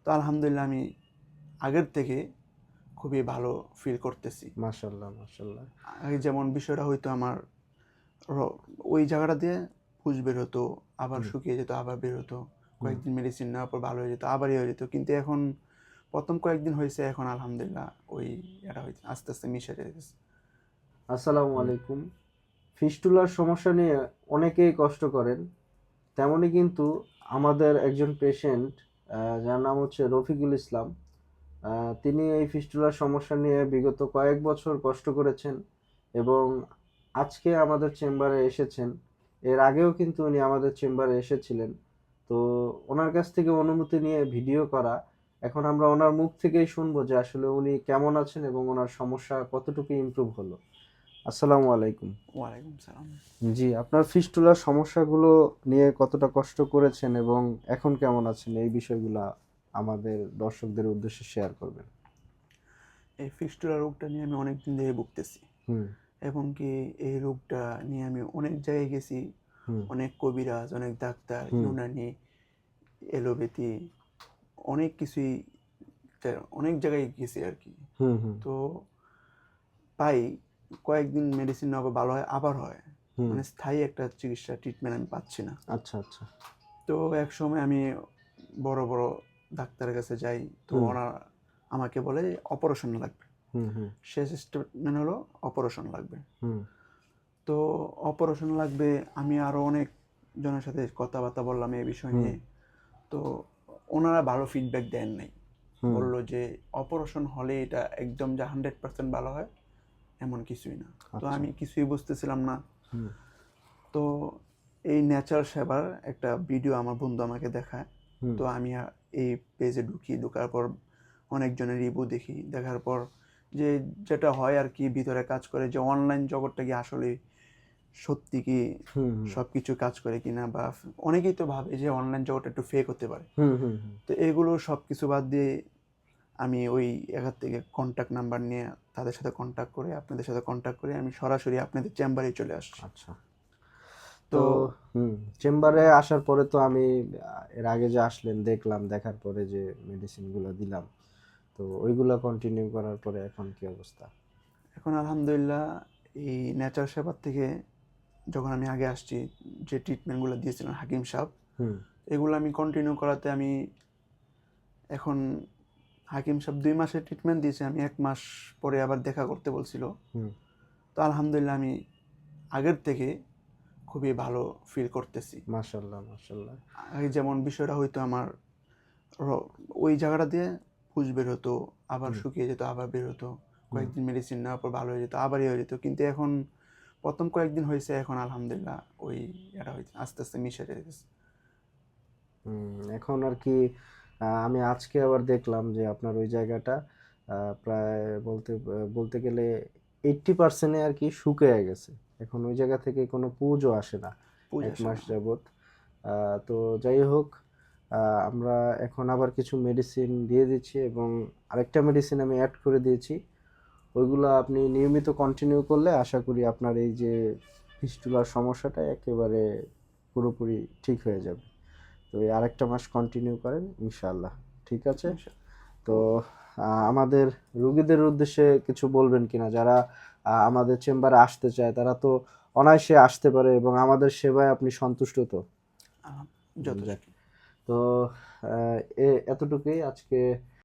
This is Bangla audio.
তো আলহামদুলিল্লাহ আমি আগের থেকে খুবই ভালো ফিল করতেছি। মাশাআল্লাহ, মাশাআল্লাহ। আগে যেমন বিষয়টা হইতো আমার ওই জায়গাটা দিয়ে পুজ বের হতো, আবার হুম, শুকিয়ে যেত, আবার বের হতো। হুম। কয়েকদিন মেডিসিন নেওয়ার পর ভালো হয়ে যেত, আবার ইয়ে হয়ে যেত। কিন্তু এখন প্রথম কয়েকদিন হয়েছে, এখন আলহামদুলিল্লাহ ওই এটা হয়েছে, আস্তে আস্তে মিশে যেতেছে। আসসালামু আলাইকুম। ফিস্টুলার সমস্যা নিয়ে অনেকেই কষ্ট করেন। তেমনই কিন্তু আমাদের একজন পেশেন্ট, যার নাম হচ্ছে রফিকুল ইসলাম। তিনি এই ফিস্টুলার সমস্যা নিয়ে বিগত কয়েক বছর কষ্ট করেছেন এবং আজকে আমাদের চেম্বারে এসেছেন। এর আগেও কিন্তু উনি আমাদের চেম্বারে এসেছিলেন। তো ওনার কাছ থেকে অনুমতি নিয়ে ভিডিও করা। এখন আমরা ওনার মুখ থেকেই শুনবো যে আসলে উনি কেমন আছেন এবং ওনার সমস্যা কতটুকু ইমপ্রুভ হলো। আসসালামু আলাইকুম। ওয়ালাইকুম সালাম। জি, আপনার ফিস্টুলার সমস্যাগুলো নিয়ে কতটা কষ্ট করেছেন এবং এখন কেমন আছেন এই বিষয়গুলা আমাদের দর্শকদের উদ্দেশ্যে শেয়ার করবেন। এই ফিস্টুলা রোগটা নিয়ে আমি অনেক দিন ধরে ভুগতেছি, হুম, এবং কি এই রোগটা নিয়ে আমি অনেক জায়গায় গেছি। হুম, অনেক কবিরাজ, অনেক ডাক্তার, হুম, ইউনানি, এলোপ্যাথি, অনেক কিছুই, অনেক জায়গায় গেছি আর কি। হুম, হুম, তো পাই, কয়েকদিন মেডিসিন নেওয়া ভালো হয়, আবার হয়। হুম। মানে স্থায়ী একটা চিকিৎসা ট্রিটমেন্ট আমি পাচ্ছি না। আচ্ছা, আচ্ছা। তো এক সময় আমি বড় বড় ডাক্তারের কাছে যাই। তো হুম, ওরা আমাকে বলে অপারেশন লাগবে। হুম, হুম, শেষ স্টেটমেন্ট হলো অপারেশন লাগবে। হুম, তো অপারেশন লাগবে, আমি আরও অনেক জনের সাথে কথাবার্তা বললাম এই বিষয় হুম, নিয়ে। তো ওনারা ভালো ফিডব্যাক দেন নাই। হুম। বলল যে অপারেশন হলে এটা একদম যে 100% ভালো হয় এমন কিছুই না। তো আচ্ছা। আমি কিছুই বুঝতেছিলাম না। হুম, তো এই ন্যাচার সেবার একটা ভিডিও আমার বন্ধু আমাকে দেখায়। হুম। তো আমি এই পেজে ঢুকি, ঢোকার পর অনেকজনের রিভিউ দেখি, দেখার পর যে যেটা হয় আর কি ভিতরে কাজ করে, যে অনলাইন জগৎটা কি আসলে সত্যি কি হুম, হুম, সব কিছু কাজ করে কিনা, বা অনেকেই তো ভাবে যে অনলাইন জগৎটা একটু ফেক হতে পারে। হুম, হুম, হুম। তো এগুলো সব কিছু বাদ দিয়ে আমি ওই এখান থেকে কন্ট্যাক্ট নাম্বার নিয়ে তাদের সাথে কন্ট্যাক্ট করে, আপনাদের সাথে কন্ট্যাক্ট করে আমি সরাসরি আপনাদের চেম্বারেই চলে আসছি। আচ্ছা। তো তো হুম, চেম্বারে আসার পরে তো আমি এর আগে যে আসলেন দেখলাম, দেখার পরে যে মেডিসিনগুলো দিলাম। তো ওইগুলা কন্টিনিউ করার পরে এখন কি অবস্থা? এখন আলহামদুলিল্লাহ এই নেচার সেবার থেকে যখন আমি আগে আসছি, যে ট্রিটমেন্টগুলো দিয়েছিলেন হাকিম সাহেব, হুম, এগুলো আমি কন্টিনিউ করাতে আমি এখন, হাকিম সাহেব 2 মাসের ট্রিটমেন্ট দিয়েছে, আমি 1 মাস পরে আবার দেখা করতে বলছিল। হুম। তো আলহামদুলিল্লাহ আমি আগের থেকে খুবই ভালো ফিল করতেছি। মাশাআল্লাহ, মাশাআল্লাহ। আগে যেমন বিষয়টা হইতো আমার ওই জায়গাটা দিয়ে পুজ বের হতো, আবার হুম, শুকিয়ে যেত, আবার বের হতো। হুম, কয়েকদিন মেডিসিন নেওয়ার পর ভালো হয়ে যেত, আবার ইয়ে হয়ে যেত। কিন্তু এখন প্রথম কয়েকদিন হয়েছে, এখন আলহামদুলিল্লাহ ওই এটা হয়েছে, আস্তে আস্তে মিশে যেতেছে। হুম। এখন আর কি আমি আজকে আবার দেখলাম যে আপনার ওই জায়গাটা প্রায় বলতে গেলে 80% আর কি শুকিয়ে গেছে। এখন ওই জায়গা থেকে কোনো পুঁজও আসে না পুজ 1 আসে মাস না। যাবত। তো যাই হোক, আমরা এখন আবার কিছু মেডিসিন দিয়ে দিচ্ছি এবং আরেকটা মেডিসিন আমি অ্যাড করে দিয়েছি। ওইগুলো আপনি নিয়মিত কন্টিনিউ করলে আশা করি আপনার এই যে ফিস্টুলার সমস্যাটা একেবারে পুরোপুরি ঠিক হয়ে যাবে। তো এই আরেকটা মাস কন্টিনিউ করেন, ইনশাআল্লাহ ঠিক আছে। ইনশাল্লাহ। তো তো আমাদের রোগীদের উদ্দেশ্যে কিছু বলবেন কিনা, যারা আমাদের চেম্বারে আসতে চায় তারা তো অনায়াসে আসতে পারে এবং আমাদের সেবায় আপনি সন্তুষ্ট তো? আহ, যাক। যথেষ্ট। তো এতটুকুই আজকে।